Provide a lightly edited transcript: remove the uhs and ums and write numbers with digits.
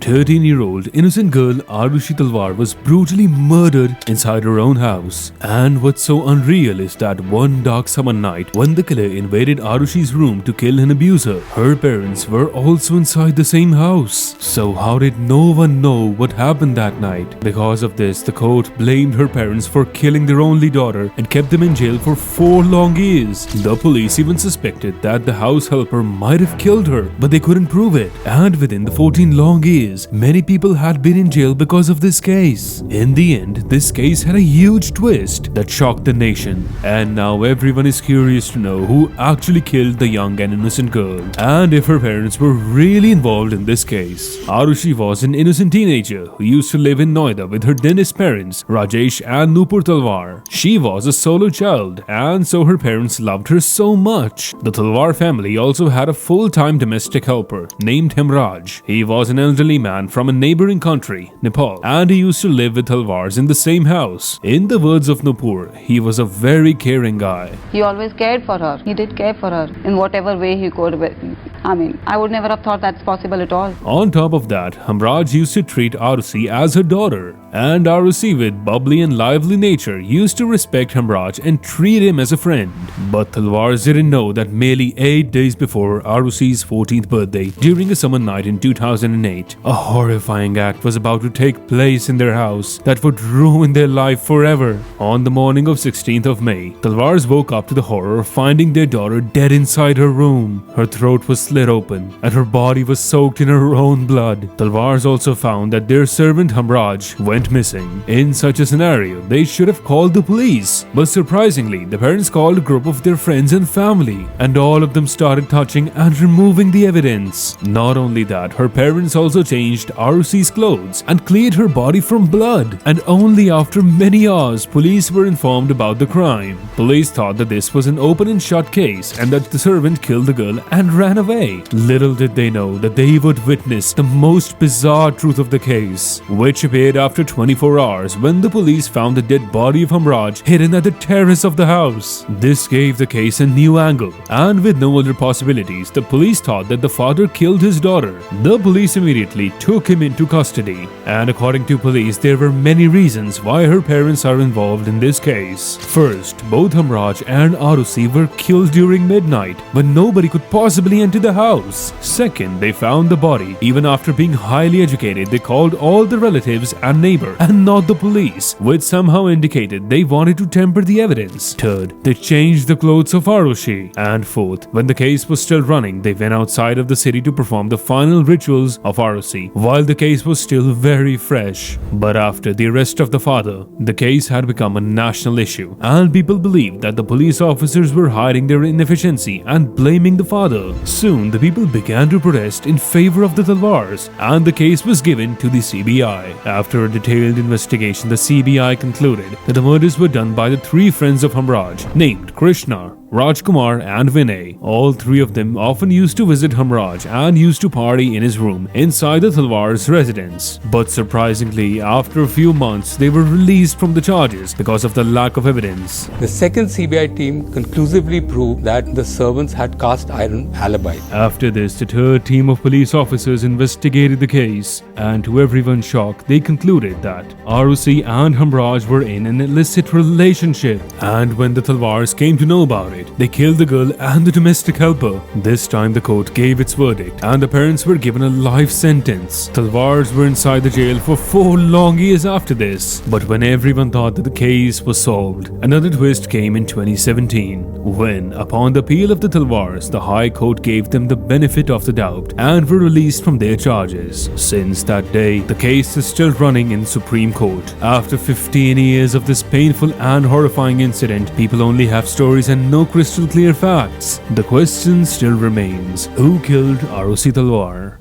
13-year-old innocent girl Aarushi Talwar was brutally murdered inside her own house. And what's so unreal is that one dark summer night, when the killer invaded Aarushi's room to kill and abuse her parents were also inside the same house. So how did no one know what happened that night? Because of this, the court blamed her parents for killing their only daughter and kept them in jail for 4 long years. The police even suspected that the house helper might have killed her, but they couldn't prove it. And within the 14 long years, many people had been in jail because of this case. In the end, this case had a huge twist that shocked the nation. And now everyone is curious to know who actually killed the young and innocent girl, and if her parents were really involved in this case. Aarushi was an innocent teenager who used to live in Noida with her dentist parents, Rajesh and Nupur Talwar. She was a solo child, and so her parents loved her so much. The Talwar family also had a full-time domestic helper named Hemraj. He was an elderly man from a neighboring country, Nepal, and he used to live with Talwars in the same house. In the words of Nupur, he was a very caring guy. He always cared for her. He did care for her in whatever way he could. I would never have thought that's possible at all. On top of that, Hemraj used to treat Aarushi as her daughter. And Aarushi, with bubbly and lively nature, used to respect Hemraj and treat him as a friend. But Talwars didn't know that merely 8 days before Aarushi's 14th birthday, during a summer night in 2008, a horrifying act was about to take place in their house that would ruin their life forever. On the morning of 16th of May, Talwars woke up to the horror of finding their daughter dead inside her room. Her throat was slit open and her body was soaked in her own blood. Talwars also found that their servant Hemraj went missing. In such a scenario, they should have called the police. But surprisingly, the parents called a group of their friends and family, and all of them started touching and removing the evidence. Not only that, her parents also changed Aarushi's clothes and cleared her body from blood. And only after many hours, police were informed about the crime. Police thought that this was an open and shut case and that the servant killed the girl and ran away. Little did they know that they would witness the most bizarre truth of the case, which appeared after 24 hours when the police found the dead body of Hemraj hidden at the terrace of the house. This gave the case a new angle, and with no other possibilities, the police thought that the father killed his daughter. The police immediately took him into custody, and according to police, there were many reasons why her parents are involved in this case. First, both Hemraj and Aarushi were killed during midnight when nobody could possibly enter the house. Second, they found the body. Even after being highly educated, they called all the relatives and neighbors and not the police, which somehow indicated they wanted to temper the evidence. Third, they changed the clothes of Aarushi. And fourth, when the case was still running, they went outside of the city to perform the final rituals of Aarushi while the case was still very fresh. But after the arrest of the father, the case had become a national issue, and people believed that the police officers were hiding their inefficiency and blaming the father. Soon, the people began to protest in favor of the Talwars, and the case was given to the CBI. After a detailed investigation, the CBI concluded that the murders were done by the 3 friends of Hemraj, named Krishna, Rajkumar and Vinay. All 3 of them often used to visit Hemraj and used to party in his room inside the Talwar's residence. But surprisingly, after a few months, they were released from the charges because of the lack of evidence. The second CBI team conclusively proved that the servants had cast iron alibi. After this, the third team of police officers investigated the case, and to everyone's shock, they concluded that Aarushi and Hemraj were in an illicit relationship. And when the Talwars came to know about it, they killed the girl and the domestic helper. This time the court gave its verdict and the parents were given a life sentence. Talwars were inside the jail for 4 long years after this. But when everyone thought that the case was solved, another twist came in 2017 when, upon the appeal of the Talwars, the High Court gave them the benefit of the doubt and were released from their charges. Since that day, the case is still running in Supreme Court. After 15 years of this painful and horrifying incident, people only have stories and no crystal clear facts. The question still remains: who killed Aarushi Talwar?